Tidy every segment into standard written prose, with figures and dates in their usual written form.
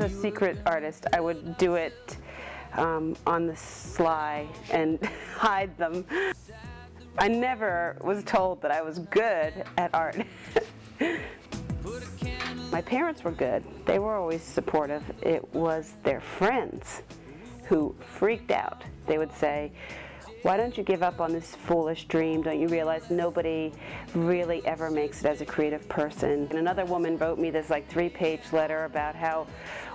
a secret artist, I would do it on the sly and hide them. I never was told that I was good at art. My parents were good. They were always supportive. It was their friends who freaked out. They would say, "Why don't you give up on this foolish dream? Don't you realize nobody really ever makes it as a creative person?" And another woman wrote me this like 3-page letter about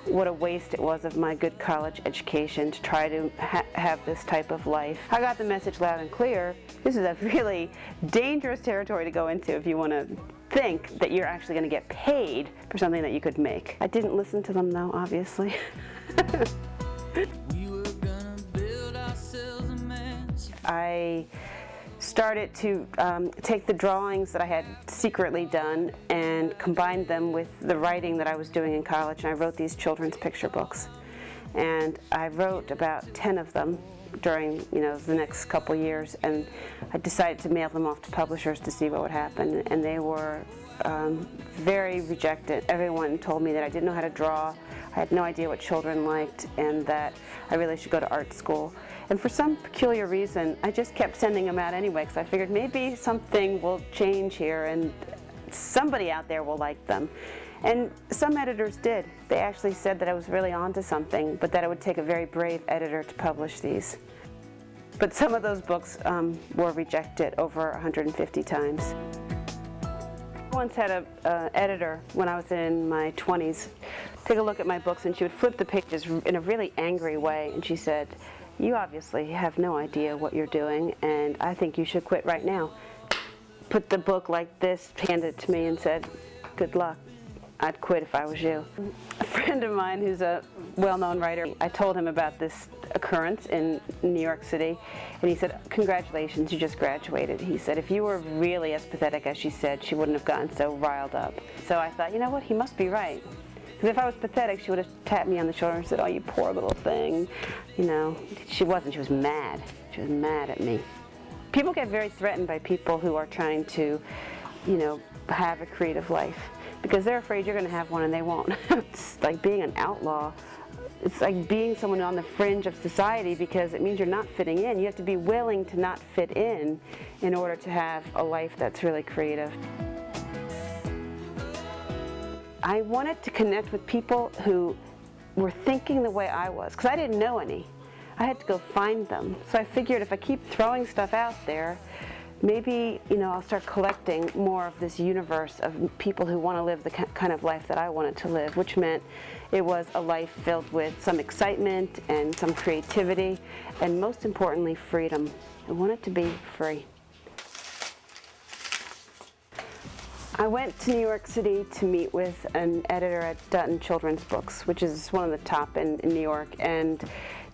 what a waste it was of my good college education to try to have this type of life. I got the message loud and clear. This is a really dangerous territory to go into if you want to think that you're actually going to get paid for something that you could make. I didn't listen to them though, obviously. I started to take the drawings that I had secretly done and combine them with the writing that I was doing in college, and I wrote these children's picture books. And I wrote about 10 of them during the next couple years, and I decided to mail them off to publishers to see what would happen, and they were very rejected. Everyone told me that I didn't know how to draw, I had no idea what children liked, and that I really should go to art school. And for some peculiar reason, I just kept sending them out anyway, because I figured maybe something will change here and somebody out there will like them. And some editors did. They actually said that I was really onto something, but that it would take a very brave editor to publish these. But some of those books were rejected over 150 times. I once had an editor when I was in my 20s take a look at my books, and she would flip the pages in a really angry way, and she said, "You obviously have no idea what you're doing, and I think you should quit right now." Put the book like this, handed it to me, and said, "Good luck. I'd quit if I was you." A friend of mine who's a well-known writer, I told him about this occurrence in New York City, and he said, "Congratulations, you just graduated." He said, "If you were really as pathetic as she said, she wouldn't have gotten so riled up." So I thought, you know what, he must be right. Because if I was pathetic, she would have tapped me on the shoulder and said, "Oh, you poor little thing." She wasn't. She was mad. She was mad at me. People get very threatened by people who are trying to, have a creative life, because they're afraid you're going to have one and they won't. It's like being an outlaw. It's like being someone on the fringe of society, because it means you're not fitting in. You have to be willing to not fit in order to have a life that's really creative. I wanted to connect with people who were thinking the way I was, because I didn't know any. I had to go find them. So I figured if I keep throwing stuff out there, maybe I'll start collecting more of this universe of people who want to live the kind of life that I wanted to live, which meant it was a life filled with some excitement and some creativity, and most importantly, freedom. I wanted to be free. I went to New York City to meet with an editor at Dutton Children's Books, which is one of the top in New York, and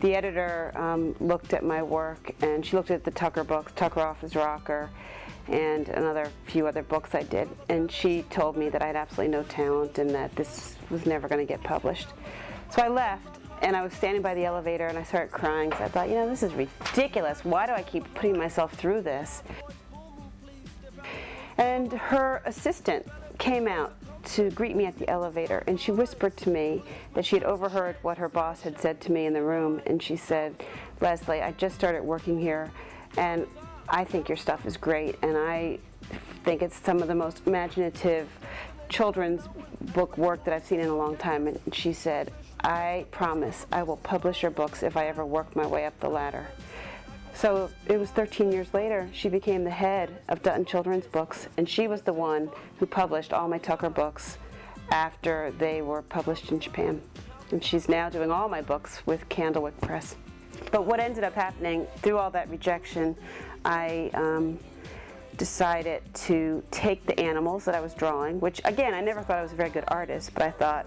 the editor looked at my work, and she looked at the Tucker books, Tucker Off His Rocker, and few other books I did, and she told me that I had absolutely no talent and that this was never going to get published. So I left, and I was standing by the elevator, and I started crying, because I thought, this is ridiculous. Why do I keep putting myself through this? And her assistant came out to greet me at the elevator, and she whispered to me that she had overheard what her boss had said to me in the room, and she said, "Leslie, I just started working here, and I think your stuff is great, and I think it's some of the most imaginative children's book work that I've seen in a long time." And she said, "I promise I will publish your books if I ever work my way up the ladder." So it was 13 years later, she became the head of Dutton Children's Books, and she was the one who published all my Tucker books after they were published in Japan. And she's now doing all my books with Candlewick Press. But what ended up happening, through all that rejection, I decided to take the animals that I was drawing, which again, I never thought I was a very good artist, but I thought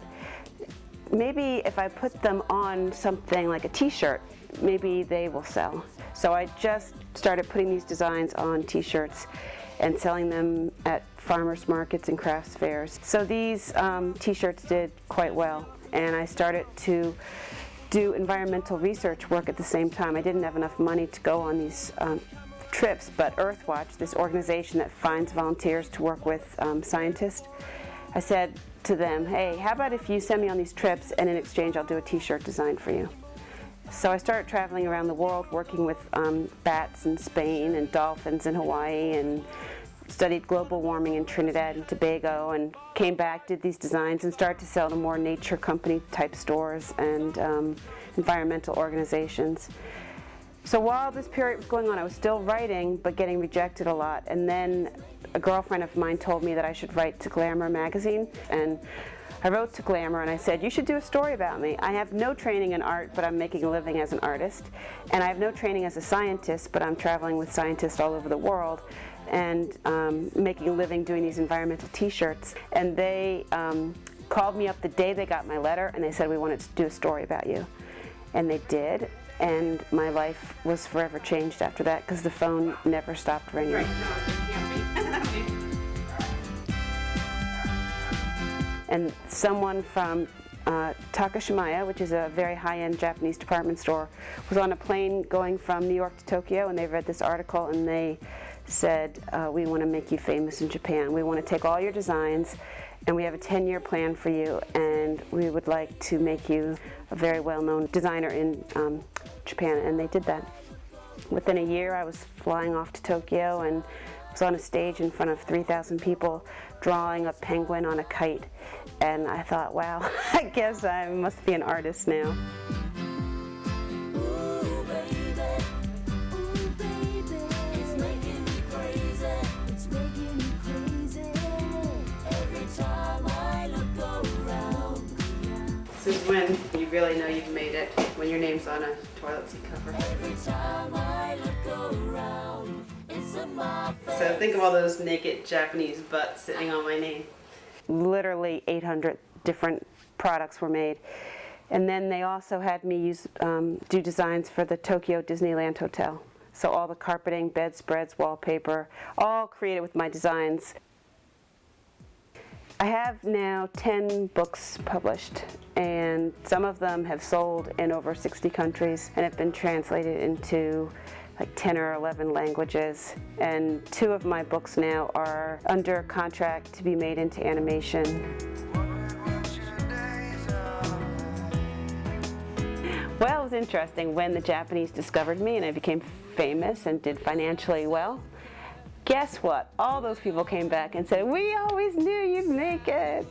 maybe if I put them on something like a t-shirt, maybe they will sell. So I just started putting these designs on t-shirts and selling them at farmers markets and crafts fairs. So these t-shirts did quite well, and I started to do environmental research work at the same time. I didn't have enough money to go on these trips, but Earthwatch, this organization that finds volunteers to work with scientists, I said to them, hey, how about if you send me on these trips and in exchange I'll do a t-shirt design for you. So I started traveling around the world working with bats in Spain and dolphins in Hawaii, and studied global warming in Trinidad and Tobago, and came back, did these designs, and started to sell to more nature company type stores and environmental organizations. So while this period was going on, I was still writing, but getting rejected a lot. And then a girlfriend of mine told me that I should write to Glamour magazine. And I wrote to Glamour and I said, you should do a story about me. I have no training in art, but I'm making a living as an artist. And I have no training as a scientist, but I'm traveling with scientists all over the world and making a living doing these environmental t-shirts. And they called me up the day they got my letter and they said, we wanted to do a story about you. And they did. And my life was forever changed after that because the phone never stopped ringing. Right. And someone from Takashimaya, which is a very high-end Japanese department store, was on a plane going from New York to Tokyo, and they read this article and they said, we want to make you famous in Japan. We want to take all your designs and we have a 10-year plan for you, and we would like to make you a very well-known designer in Japan, and they did that. Within a year, I was flying off to Tokyo and was on a stage in front of 3,000 people drawing a penguin on a kite, and I thought, wow, I guess I must be an artist now. This is when you really know you've made it, when your name's on a toilet seat cover. So think of all those naked Japanese butts sitting on my name. Literally 800 different products were made. And then they also had me do designs for the Tokyo Disneyland Hotel. So all the carpeting, bedspreads, wallpaper, all created with my designs. I have now 10 books published, and some of them have sold in over 60 countries and have been translated into like 10 or 11 languages. And 2 of my books now are under contract to be made into animation. Well, it was interesting when the Japanese discovered me and I became famous and did financially well. Guess what? All those people came back and said, we always knew you'd make it.